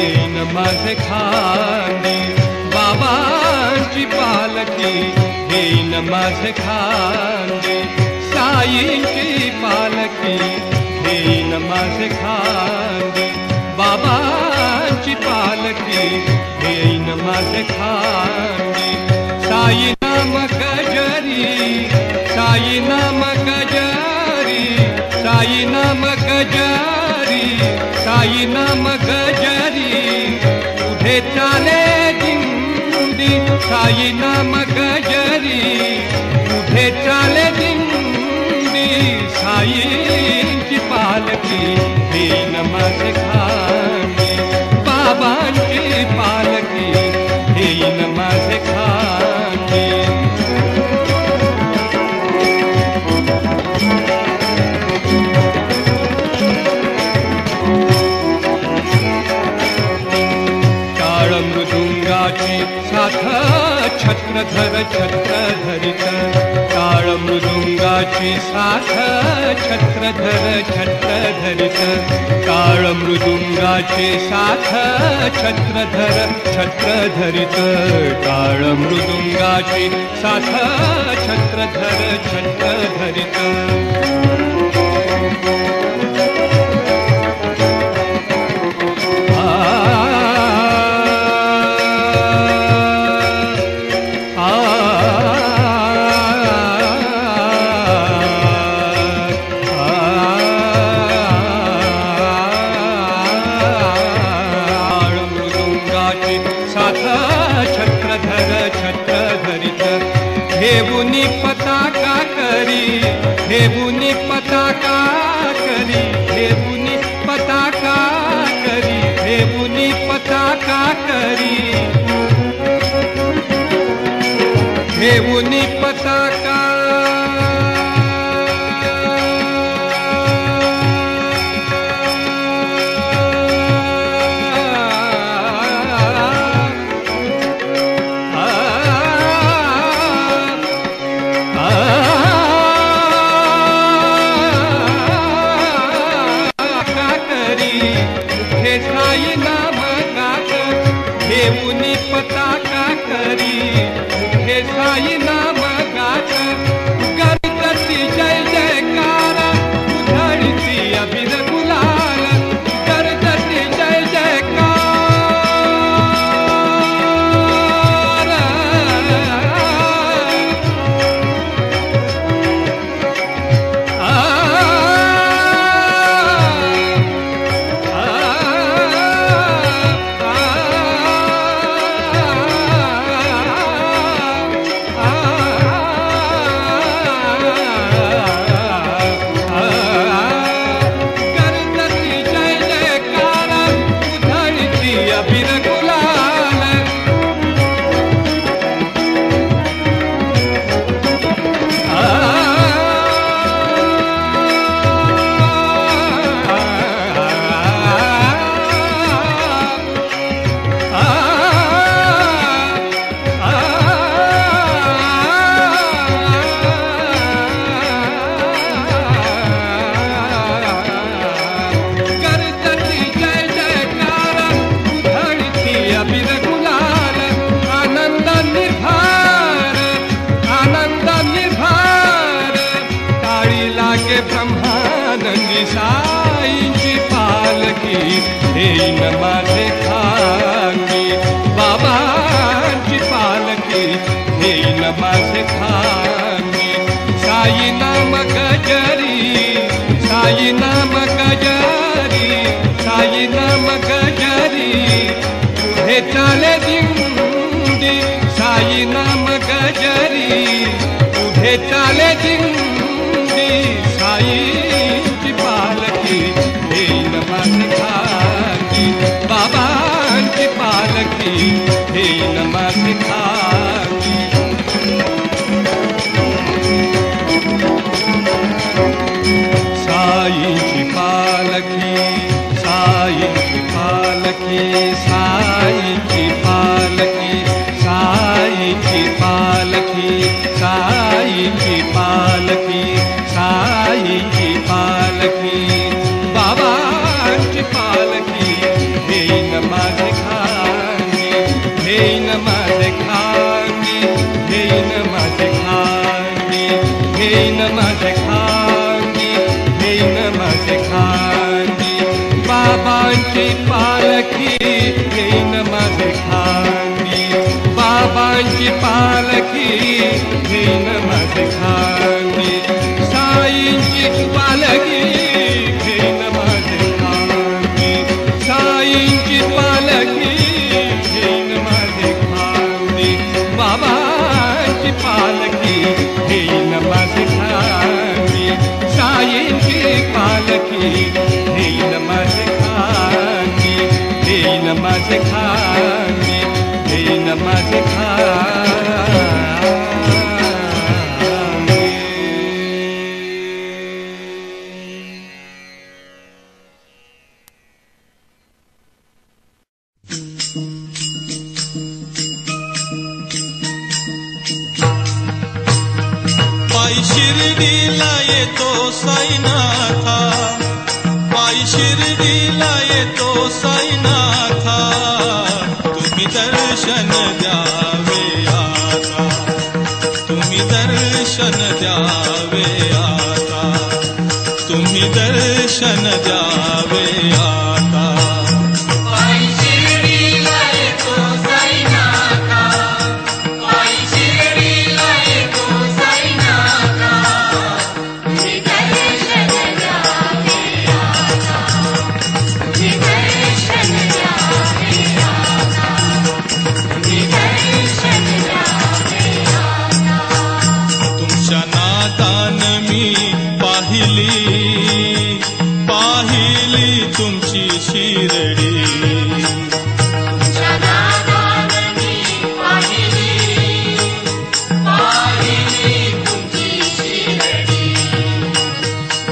घेईन माझे खांदी, बाबांची पालखी घेईन माझे खांदी, साईंची पालखी घेईन माझे खांदी, बाबांची पालखी घेईन माझे खांदी. साई नाम गजरी, साई नाम गजरी, साई नाम गजरी, साई नाम गजरी, पुढे चाले दिंडी, साई नाम गजरी, पुढे चाले दिंडी, साईंची पालखी घेईन माझे खांदी, बाबांची पालखी घेईन माझे खांदी. टाळ मृदुंगाची साथ छत्रधर छत्र धरित, टाळ मृदुंगाची साथ छत्रधर छत्र धरित, टाळ मृदुंगाची साथ छत्रधर छत्र धरित, टाळ मृदुंगाची साथ छत्रधर छत्र धरित. घेऊनी पताका करी, घेऊनी पताका करी, घेऊनी पताका करी, घेऊनी पताका करी, घेऊनी पताका साई नाम गात, घेऊनी पताका करी, हे साई नाम गात, गरजती जय जयकार, उधळती अबीर गुलाल, गरजती जय जयकार. ब्रह्मानंदी साईंची पालखी घेईन माझे खांदी, बाबांची पालखी घेईन माझे खांदी. साई नाम गजरी, साई नाम गजरी, साई नाम गजरी, पुढे चाले दिंडी, साई नाम गजरी, पुढे चाले दिंडी, साईंची पालखी घेईन माझे खांदी, बाबांची पालखी घेईन माझे खांदी. साईंची पालखी, साईंची पालखी, साईंची पालखी, साईंची पालखी, साईंची पालखी, साईंची पालखी, बाबांची पालखी घेईन माझे बाबांची पालखी घेईन माझे खांदी, बाबांची पालखी घेईन माझे खांदी, साईंची पालखी घेईन माझे खांदी, साईंची पालखी घेईन माझे खांदी, बाबांची पालखी घेईन माझे खांदी, साईंची पालखी घेईन माझे खांदी, घेईन माझे खांदी, घेईन माझे खांदी. पायी शिर्डीला येतो साईनाथा, पायी शिर्डीला येतो साईनाथा, तुम्ही दर्शन द्यावे आता, तुम्ही दर्शन द्यावे आता, तुम्ही दर्शन द्यावे आता. पाहिली तुमची शिरडी, तुमच्या नादान मी पाहिली तुमची शिरडी,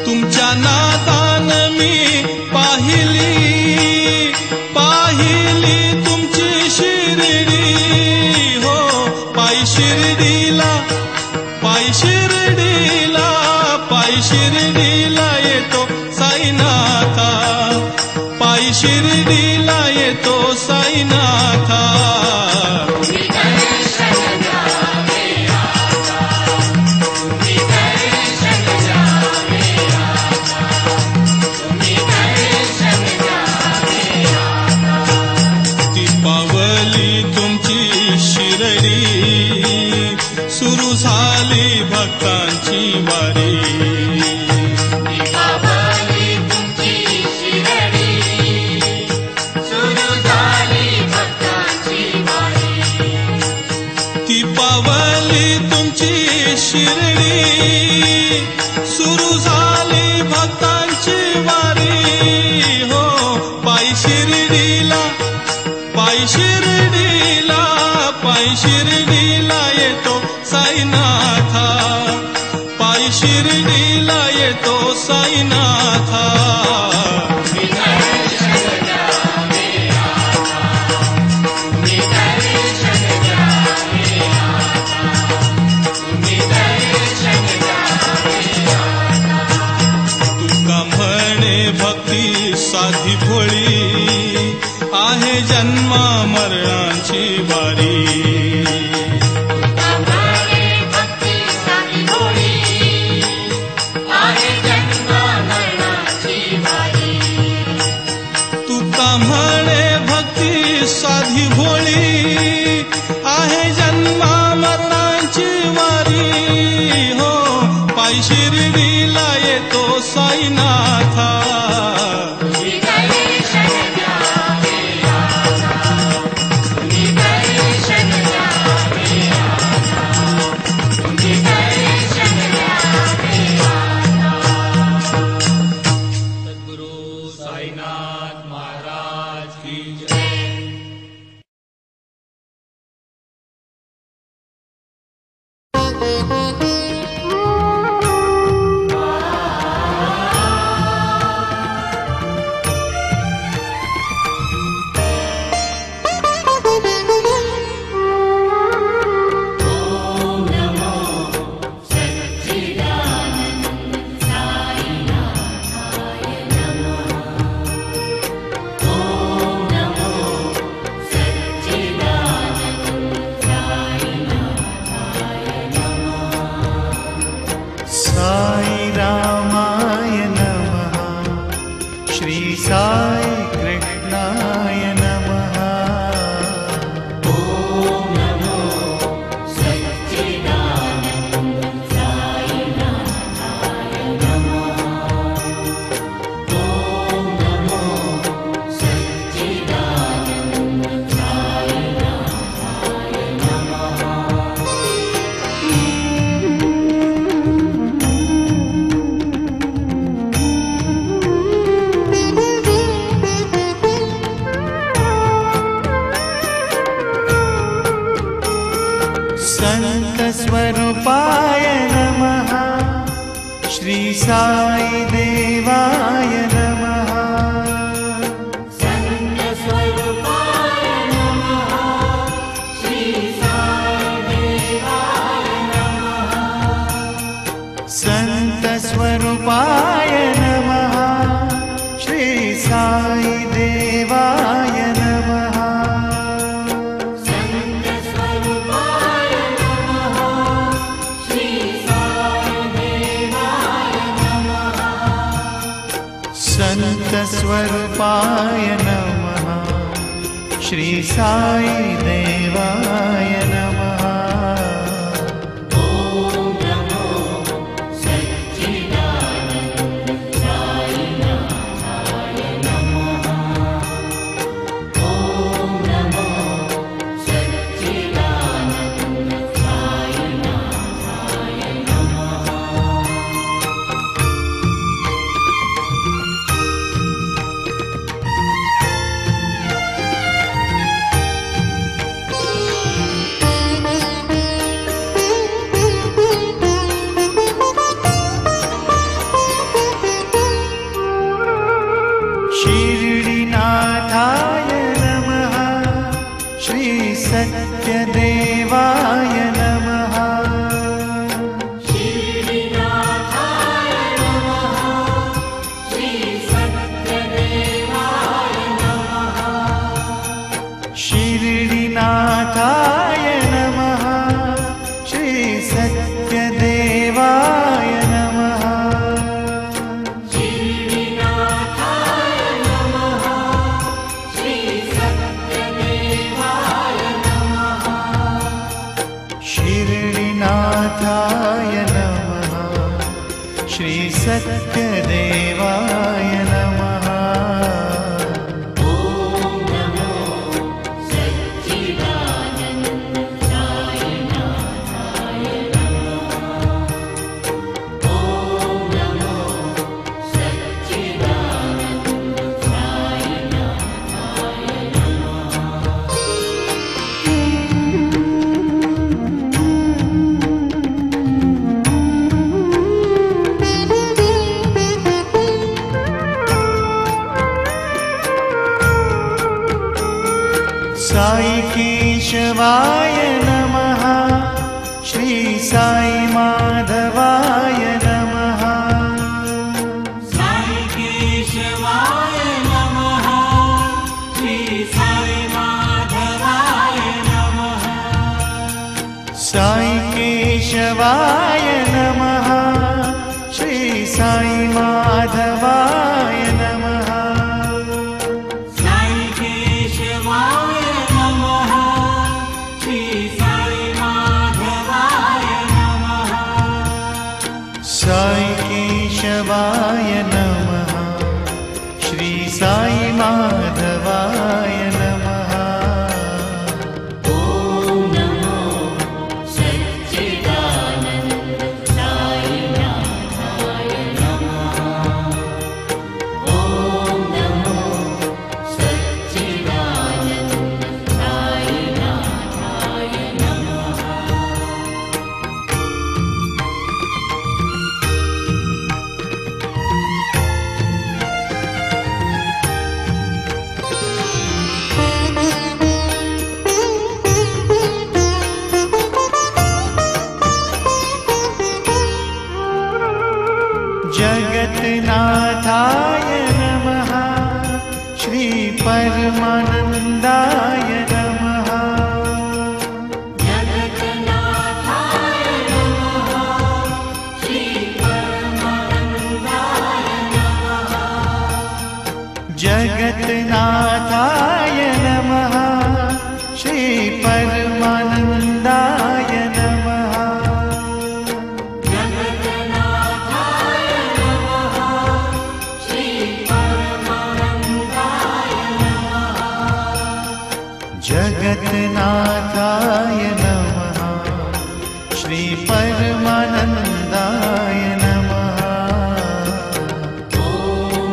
तुमच्या नादान मी पाहिली तुमची शिरडी, हो पायी शिर्डीला, पायी शिर्डीला, पायी शिर्डीला येतो साईनाथा, पायी शिर्डीला येतो साईनाथा. तुम्ही दर्शन द्यावे आता, तुम्ही दर्शन द्यावे आता, तुम्ही दर्शन द्यावे आता. ती पावली तुमची शिरडी, सुरू झाली भक्तांची वारी, शिर्डी सुरू झाली भक्तांची वारी, हो पायी शिर्डीला, पायी शिर्डीला, पायी शिर्डीला येतो साईनाथा, पायी शिर्डीला येतो साईनाथा. भक्ती साधी भोळी आहे, जन्मा मरणाची वारी, भक्ती साधी भोळी आहे, जन्मा मरणाची वारी. तुका म्हणे भक्ती साधी भोळी आहे, जन्मा मरणाची वारी, हो पायी शिर्डीला येतो साईनाथा, तुम्ही दर्शन द्यावे आता, तुम्ही दर्शन द्यावे आता, तुम्ही दर्शन द्यावे आता. सद्गुरु साईनाथ महाराज की जय. श्री साई कृष्णाय नमः। ॐ नमो सच्चिदानन्द साईनाथाय नमः। ॐ नमो सच्चिदानन्द साईनाथाय नमः। संत स्वरूपाय नमः। श्री साई देवाय नमः। संत स्वरूपाय नमः। श्री साई देवाय नमः। संत स्वरूपाय नमः। श्री साई देवाय नमः। संत स्वरूपाय नमः। श्री साई देवाय नमः। संत स्वरूपाय नमः। श्री साई देवाय नमः। ॐ नमो सच्चिदानन्द साईनाथाय नमः। ॐ नमो सच्चिदानन्द साईनाथाय नमः। शिरडीनाथाय नमः। श्री सत्यदेवाय नमः। शिरडीनाथाय नमः। श्री सत्यदेवाय नमः। शिरडीनाथाय नमः। श्री सत्यदेवाय नमः। शिरडीनाथाय नमः। श्री सत्यदेवाय नमः। शिरडीनाथाय नमः। श्री सत्यदेवाय नमः। ॐ नमो सच्चिदानन्द साईनाथाय नमः। ॐ नमो सच्चिदानन्द साईनाथाय नमः। साई केशवाय नमः। श्री साई माधवाय नमः। साई केशवाय नमः। श्री साई माधवाय नमः। साई केशवाय नमः। श्री साई माधवाय नमः। साई केशवाय नमः। श्री साई माधवाय नमः। साई केशवाय नमः। श्री साई माधवाय नमः। ॐ नमो सच्चिदानन्द साईनाथाय नमः। ॐ नमो सच्चिदानन्द साईनाथाय नमः। जगन्नाथाय नमः। श्री परमानन्दाय नमः। जगन्नाथाय नमः। श्री परमानन्दाय नमः। जगन्नाथाय नमः श्री परमानन्दाय नमः जगन्नाथाय नमः श्री परमानन्दाय नमः जगन्नाथाय नमः श्री परमानन्दाय नमः ॐ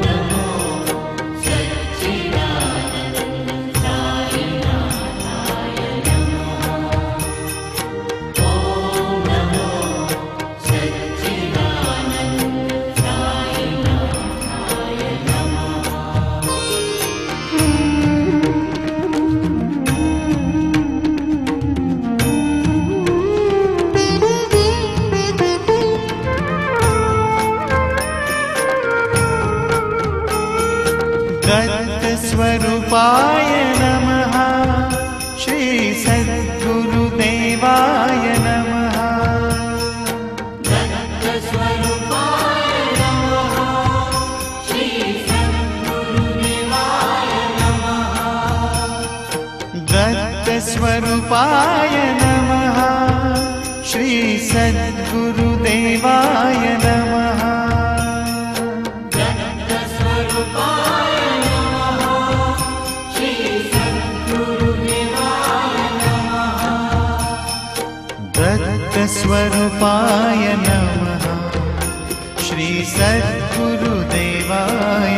नमो सच्चिदानन्द साईनाथाय नमः ॐ नमो सच्चिदानन्द साईनाथाय नमः दत्तस्वरूपाय नमः श्री सद्गुरुदेवाय नमः दत्तस्वरूपाय नमः श्री सद्गुरुदेवाय नमः दत्तस्वरूपाय नमः श्री सद्गुरुदेवाय नमः दत्तस्वरूपाय नमः श्री सद्गुरुदेवाय नमः दत्तस्वरूपाय नमः श्री सद्गुरुदेवाय